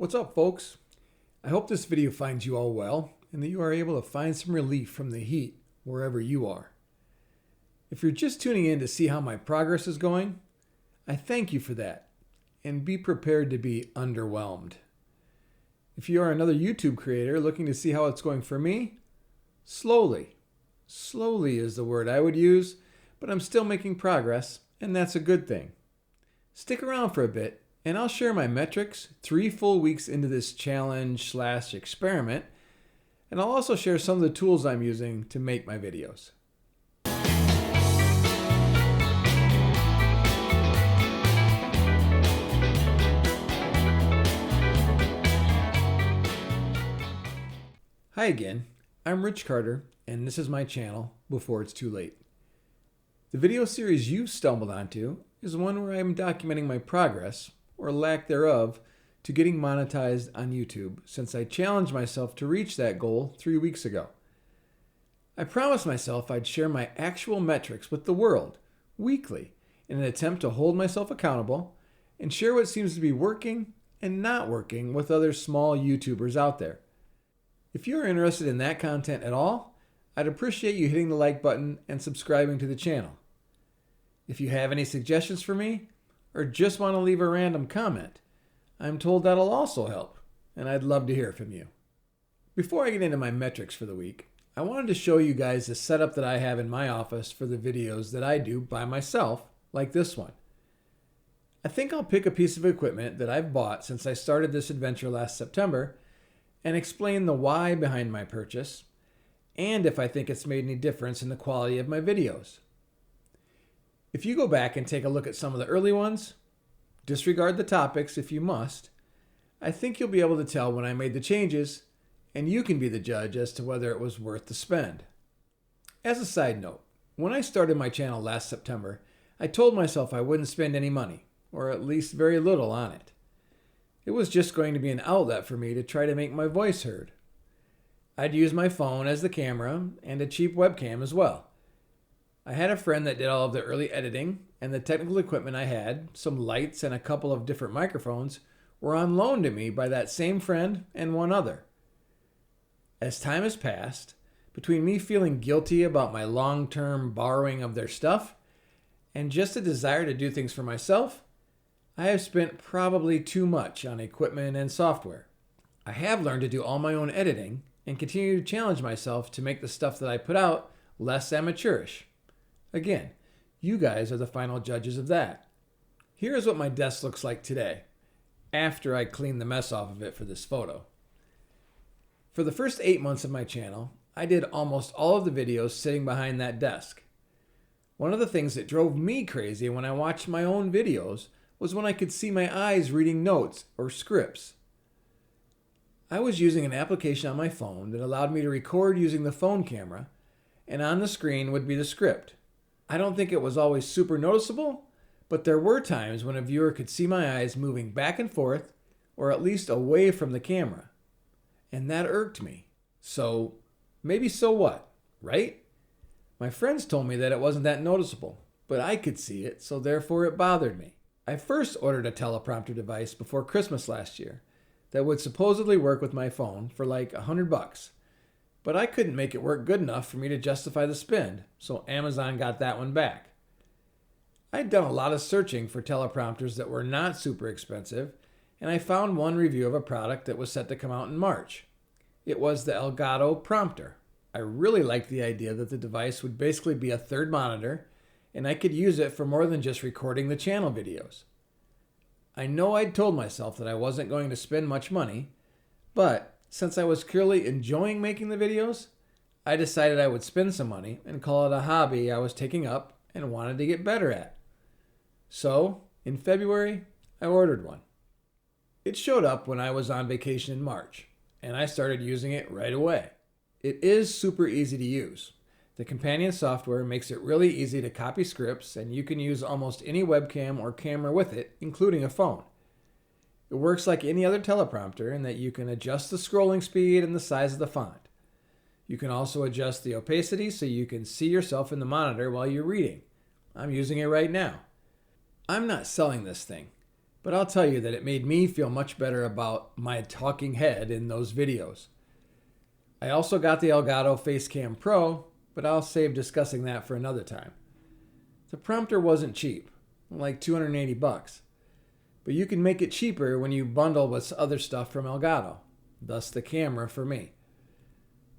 What's up, folks? I hope this video finds you all well and that you are able to find some relief from the heat wherever you are. If you're just tuning in to see how my progress is going, I thank you for that and be prepared to be underwhelmed. If you are another YouTube creator looking to see how it's going for me, slowly is the word I would use, but I'm still making progress, and that's a good thing. Stick around for a bit and I'll share my metrics 3 full weeks into this challenge/experiment, and I'll also share some of the tools I'm using to make my videos. Hi again, I'm Rich Carter, and this is my channel Before It's Too Late. The video series you've stumbled onto is one where I'm documenting my progress, or lack thereof, to getting monetized on YouTube since I challenged myself to reach that goal 3 weeks ago. I promised myself I'd share my actual metrics with the world weekly in an attempt to hold myself accountable and share what seems to be working and not working with other small YouTubers out there. If you're interested in that content at all, I'd appreciate you hitting the like button and subscribing to the channel. If you have any suggestions for me, or just want to leave a random comment, I'm told that'll also help, and I'd love to hear from you. Before I get into my metrics for the week, I wanted to show you guys the setup that I have in my office for the videos that I do by myself, like this one. I think I'll pick a piece of equipment that I've bought since I started this adventure last September and explain the why behind my purchase, and if I think it's made any difference in the quality of my videos. If you go back and take a look at some of the early ones, disregard the topics if you must, I think you'll be able to tell when I made the changes, and you can be the judge as to whether it was worth the spend. As a side note, when I started my channel last September, I told myself I wouldn't spend any money, or at least very little on it. It was just going to be an outlet for me to try to make my voice heard. I'd use my phone as the camera and a cheap webcam as well. I had a friend that did all of the early editing, and the technical equipment I had, some lights and a couple of different microphones, were on loan to me by that same friend and one other. As time has passed, between me feeling guilty about my long-term borrowing of their stuff and just a desire to do things for myself, I have spent probably too much on equipment and software. I have learned to do all my own editing and continue to challenge myself to make the stuff that I put out less amateurish. Again, you guys are the final judges of that. Here is what my desk looks like today, after I cleaned the mess off of it for this photo. For the first 8 months of my channel, I did almost all of the videos sitting behind that desk. One of the things that drove me crazy when I watched my own videos was when I could see my eyes reading notes or scripts. I was using an application on my phone that allowed me to record using the phone camera, and on the screen would be the script. I don't think it was always super noticeable, but there were times when a viewer could see my eyes moving back and forth, or at least away from the camera. And that irked me. So, maybe so what, right? My friends told me that it wasn't that noticeable, but I could see it, so therefore it bothered me. I first ordered a teleprompter device before Christmas last year that would supposedly work with my phone for like $100. But I couldn't make it work good enough for me to justify the spend, so Amazon got that one back. I'd done a lot of searching for teleprompters that were not super expensive, and I found one review of a product that was set to come out in March. It was the Elgato Prompter. I really liked the idea that the device would basically be a third monitor, and I could use it for more than just recording the channel videos. I know I'd told myself that I wasn't going to spend much money, but since I was clearly enjoying making the videos, I decided I would spend some money and call it a hobby I was taking up and wanted to get better at. So, in February, I ordered one. It showed up when I was on vacation in March, and I started using it right away. It is super easy to use. The companion software makes it really easy to copy scripts, and you can use almost any webcam or camera with it, including a phone. It works like any other teleprompter in that you can adjust the scrolling speed and the size of the font. You can also adjust the opacity so you can see yourself in the monitor while you're reading. I'm using it right now. I'm not selling this thing. but I'll tell you that it made me feel much better about my talking head in those videos. I also got the Elgato Facecam Pro, but I'll save discussing that for another time. The prompter wasn't cheap, like $280, but you can make it cheaper when you bundle with other stuff from Elgato, thus the camera for me.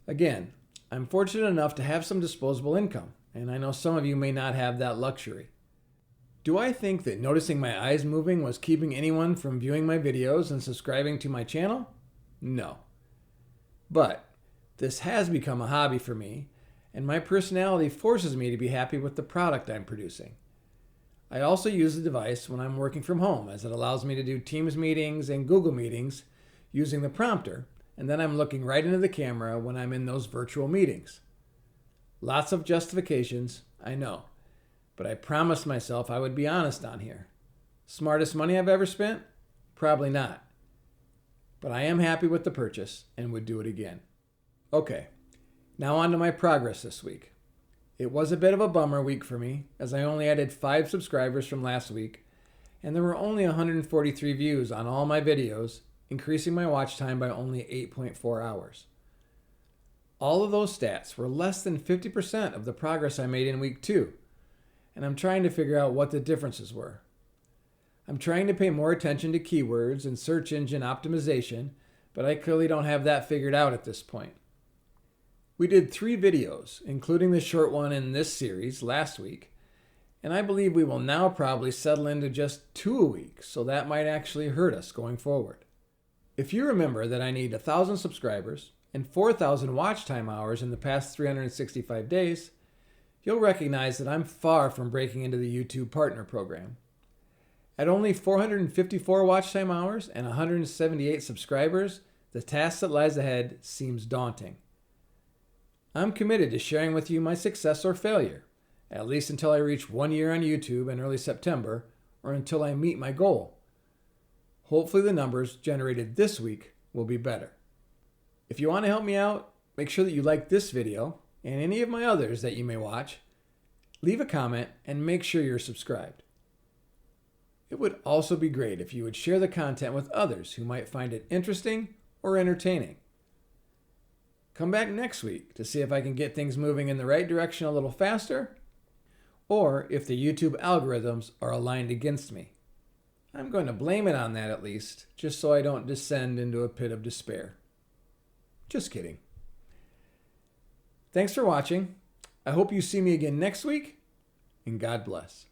Again, I'm fortunate enough to have some disposable income, and I know some of you may not have that luxury. Do I think that noticing my eyes moving was keeping anyone from viewing my videos and subscribing to my channel? No. But this has become a hobby for me, and my personality forces me to be happy with the product I'm producing. I also use the device when I'm working from home, as it allows me to do Teams meetings and Google meetings using the prompter, and then I'm looking right into the camera when I'm in those virtual meetings. Lots of justifications, I know, but I promised myself I would be honest on here. Smartest money I've ever spent? Probably not. But I am happy with the purchase and would do it again. Okay, now on to my progress this week. It was a bit of a bummer week for me, as I only added 5 subscribers from last week, and there were only 143 views on all my videos, increasing my watch time by only 8.4 hours. All of those stats were less than 50% of the progress I made in week 2, and I'm trying to figure out what the differences were. I'm trying to pay more attention to keywords and search engine optimization, but I clearly don't have that figured out at this point. We did 3 videos, including the short one in this series last week, and I believe we will now probably settle into just 2 a week, so that might actually hurt us going forward. If you remember that I need 1,000 subscribers and 4,000 watch time hours in the past 365 days, you'll recognize that I'm far from breaking into the YouTube Partner Program. At only 454 watch time hours and 178 subscribers, the task that lies ahead seems daunting. I'm committed to sharing with you my success or failure, at least until I reach 1 year on YouTube in early September, or until I meet my goal. Hopefully the numbers generated this week will be better. If you want to help me out, make sure that you like this video and any of my others that you may watch, leave a comment, and make sure you're subscribed. It would also be great if you would share the content with others who might find it interesting or entertaining. Come back next week to see if I can get things moving in the right direction a little faster, or if the YouTube algorithms are aligned against me. I'm going to blame it on that at least, just so I don't descend into a pit of despair. Just kidding. Thanks for watching. I hope you see me again next week, and God bless.